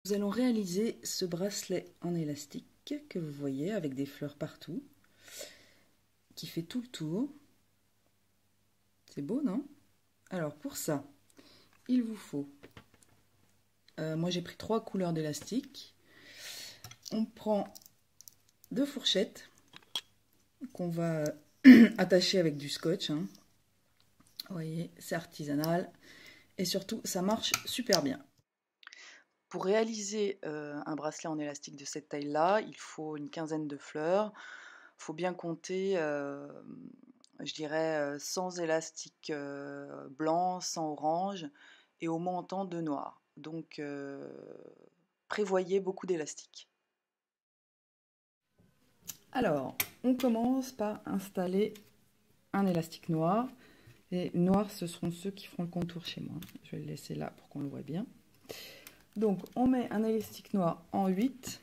Nous allons réaliser ce bracelet en élastique que vous voyez avec des fleurs partout, qui fait tout le tour. C'est beau, non? Alors pour ça, il vous faut, moi j'ai pris 3 couleurs d'élastique. On prend 2 fourchettes qu'on va attacher avec du scotch. Vous voyez, c'est artisanal et surtout ça marche super bien. Pour réaliser un bracelet en élastique de cette taille-là, il faut une quinzaine de fleurs. Il faut bien compter, je dirais, 100 élastiques blancs, 100 orange et au moins autant de noir. Donc, prévoyez beaucoup d'élastiques. Alors, on commence par installer un élastique noir. Les noirs, ce seront ceux qui feront le contour chez moi. Je vais le laisser là pour qu'on le voit bien. Donc, on met un élastique noir en 8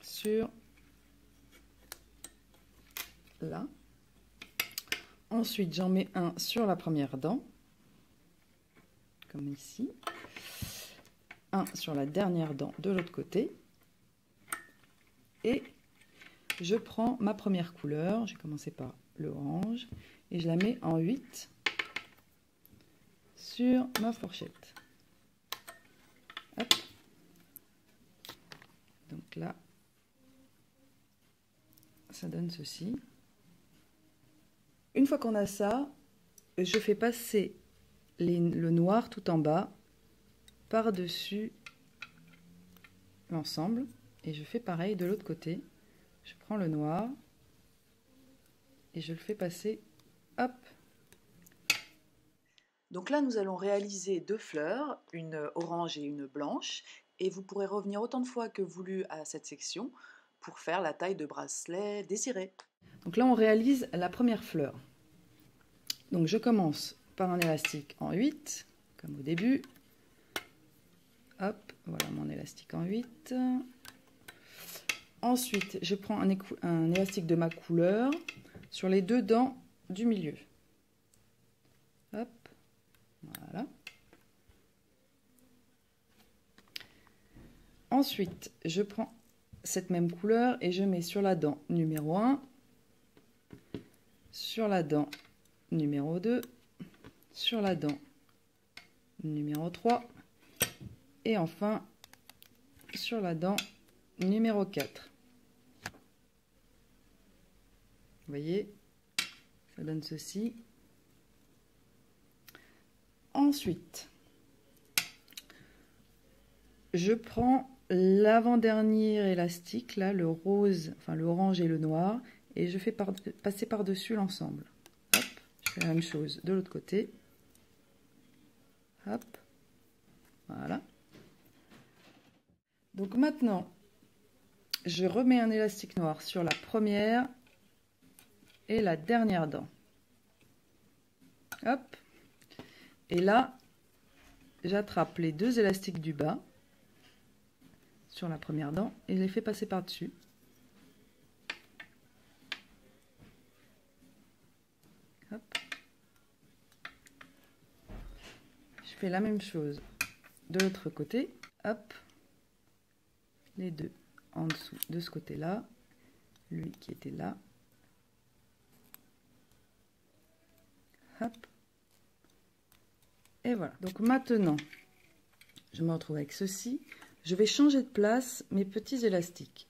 sur là. Ensuite, j'en mets un sur la première dent, comme ici. Un sur la dernière dent de l'autre côté. Et je prends ma première couleur, j'ai commencé par l'orange, et je la mets en 8 sur ma fourchette. Hop. Donc là, ça donne ceci. Une fois qu'on a ça, je fais passer le noir tout en bas par-dessus l'ensemble et je fais pareil de l'autre côté. Je prends le noir et je le fais passer, hop. Donc là, nous allons réaliser 2 fleurs, une orange et une blanche, et vous pourrez revenir autant de fois que voulu à cette section pour faire la taille de bracelet désirée. Donc là, on réalise la première fleur. Donc je commence par un élastique en 8, comme au début. Hop, voilà mon élastique en 8. Ensuite, je prends un élastique de ma couleur sur les 2 dents du milieu. Hop, voilà. Ensuite, je prends cette même couleur et je mets sur la dent numéro 1, sur la dent numéro 2, sur la dent numéro 3 et enfin sur la dent numéro 4. Vous voyez, ça donne ceci. Ensuite, je prends l'avant-dernier élastique, là, le rose, enfin l'orange et le noir, et je fais passer par-dessus l'ensemble. Hop, je fais la même chose de l'autre côté. Hop, voilà. Donc maintenant, je remets un élastique noir sur la première et la dernière dent. Hop. Et là, j'attrape les 2 élastiques du bas sur la première dent et je les fais passer par-dessus. Hop. Je fais la même chose de l'autre côté. Hop. Les 2 en dessous de ce côté-là. Lui qui était là. Hop. Et voilà. Donc maintenant, je me retrouve avec ceci. Je vais changer de place mes petits élastiques.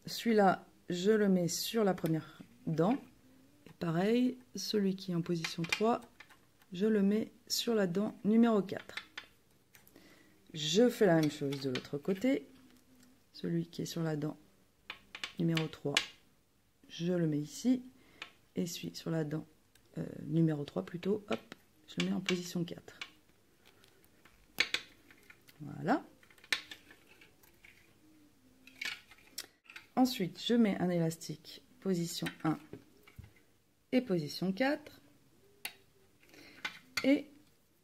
Celui-là, je le mets sur la première dent. Et pareil, celui qui est en position 3, je le mets sur la dent numéro 4. Je fais la même chose de l'autre côté. Celui qui est sur la dent numéro 3, je le mets ici. Et celui sur la dent numéro 3 plutôt, hop, je le mets en position 4. Voilà. Ensuite, je mets un élastique position 1 et position 4. Et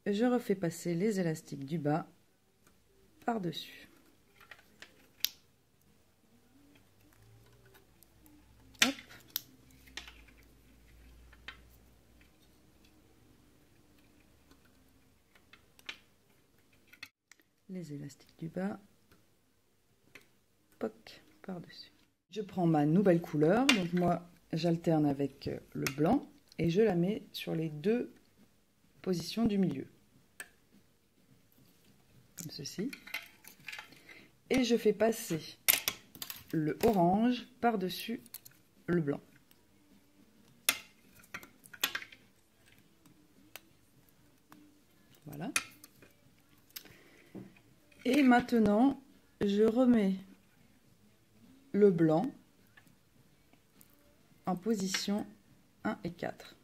je refais passer les élastiques du bas par-dessus. Hop. les élastiques du bas, poc, par-dessus. Je prends ma nouvelle couleur, donc moi j'alterne avec le blanc et je la mets sur les deux positions du milieu, comme ceci. Et je fais passer le orange par-dessus le blanc. Voilà. Et maintenant, je remets le blanc en position 1 et 4.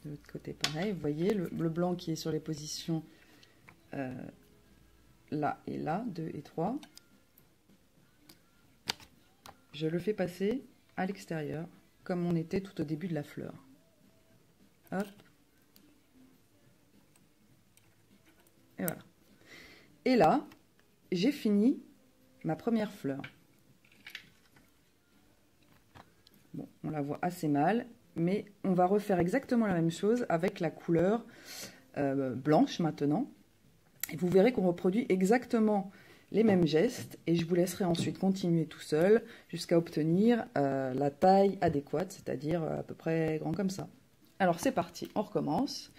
De l'autre côté, pareil. Vous voyez, le blanc qui est sur les positions là et là, 2 et 3. Je le fais passer à l'extérieur, comme on était tout au début de la fleur. Hop. Et voilà. Et là, j'ai fini ma première fleur. Bon, on la voit assez mal, mais on va refaire exactement la même chose avec la couleur blanche maintenant. Et vous verrez qu'on reproduit exactement les mêmes gestes et je vous laisserai ensuite continuer tout seul jusqu'à obtenir la taille adéquate, c'est-à-dire à peu près grand comme ça. Alors c'est parti, on recommence.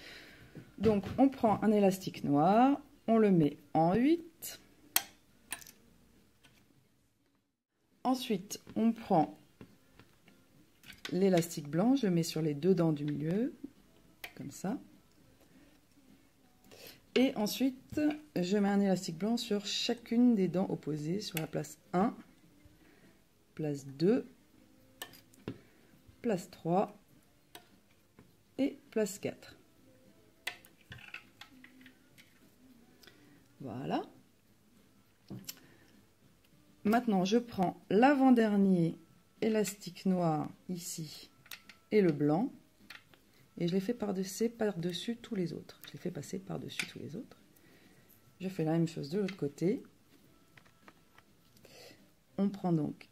Donc on prend un élastique noir, on le met en 8. Ensuite on prend l'élastique blanc, je le mets sur les deux dents du milieu, comme ça. Et ensuite, je mets un élastique blanc sur chacune des dents opposées, sur la place 1, place 2, place 3 et place 4. Voilà. Maintenant, je prends l'avant-dernier élastique noir ici et le blanc. Et je les fais par-dessus tous les autres. Je les fais passer par-dessus tous les autres. Je fais la même chose de l'autre côté. On prend donc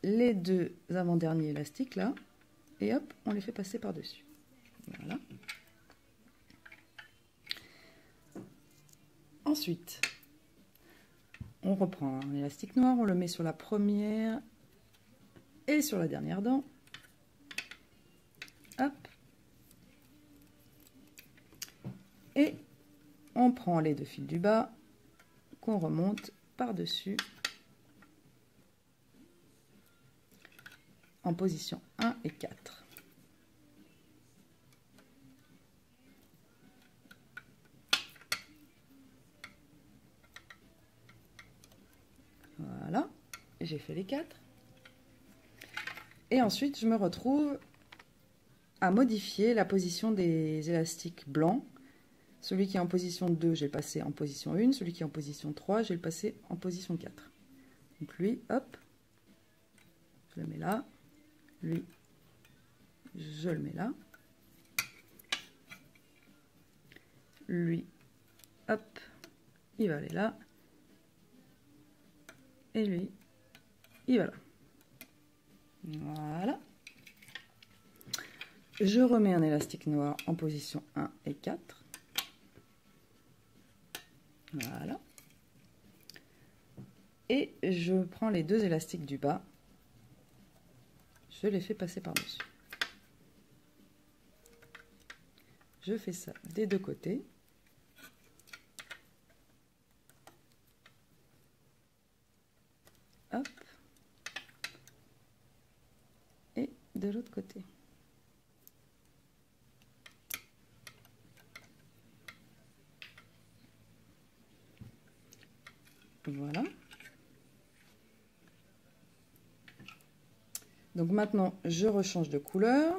les deux avant-derniers élastiques là. Et hop, on les fait passer par-dessus. Voilà. Ensuite, on reprend un élastique noir. On le met sur la première et sur la dernière dent. Hop. Et on prend les deux fils du bas qu'on remonte par-dessus en position 1 et 4. Voilà, j'ai fait les 4. Et ensuite, je me retrouve à modifier la position des élastiques blancs. Celui qui est en position 2, je vais le passer en position 1. Celui qui est en position 3, je vais le passer en position 4. Donc lui, hop, je le mets là. Lui, je le mets là. Lui, hop, il va aller là. Et lui, il va là. Voilà. Je remets un élastique noir en position 1 et 4. Voilà. Et je prends les deux élastiques du bas. Je les fais passer par-dessus. Je fais ça des deux côtés. Hop. Et de l'autre côté. Voilà. Donc maintenant, je rechange de couleur.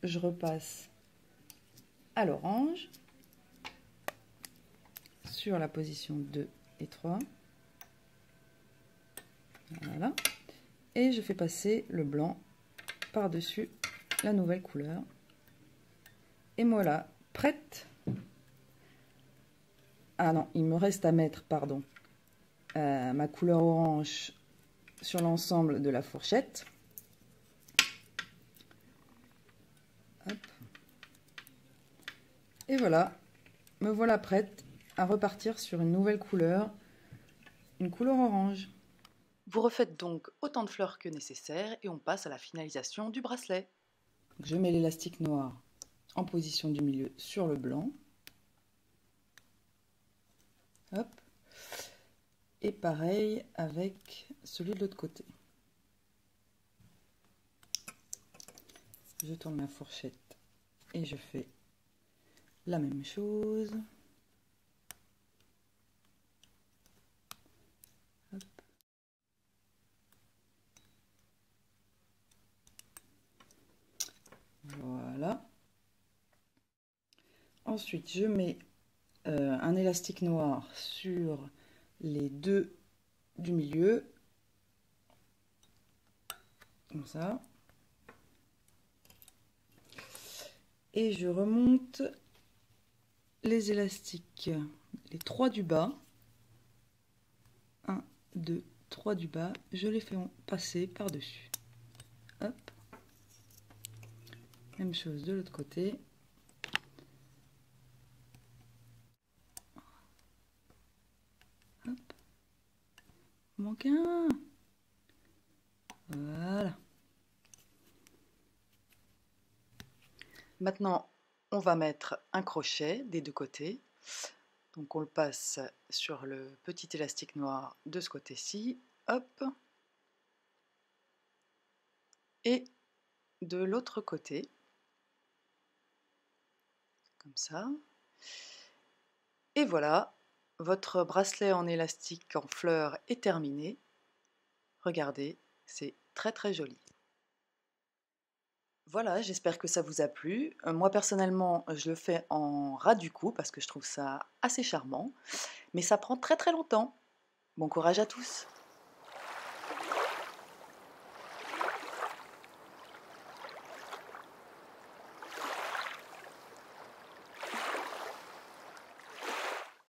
Je repasse à l'orange sur la position 2 et 3. Voilà. Et je fais passer le blanc par-dessus la nouvelle couleur. Et voilà, prête. Ah non, il me reste à mettre, pardon, ma couleur orange sur l'ensemble de la fourchette. Hop. Et voilà, me voilà prête à repartir sur une nouvelle couleur, une couleur orange. Vous refaites donc autant de fleurs que nécessaire et on passe à la finalisation du bracelet. Je mets l'élastique noir en position du milieu sur le blanc. Hop. Et pareil avec celui de l'autre côté. Je tourne ma fourchette et je fais la même chose. Hop. Voilà. Ensuite, je mets un élastique noir sur les deux du milieu, comme ça. Et je remonte les élastiques, les 3 du bas. 1, 2, 3 du bas, je les fais passer par-dessus. Hop. Même chose de l'autre côté. Hop. Il manque un. Voilà. Maintenant, on va mettre un crochet des deux côtés. Donc on le passe sur le petit élastique noir de ce côté-ci. Hop. Et de l'autre côté. Comme ça. Et voilà, votre bracelet en élastique en fleurs est terminé. Regardez, c'est très très joli. Voilà, j'espère que ça vous a plu. Moi personnellement, je le fais en ras du cou parce que je trouve ça assez charmant. Mais ça prend très très longtemps. Bon courage à tous!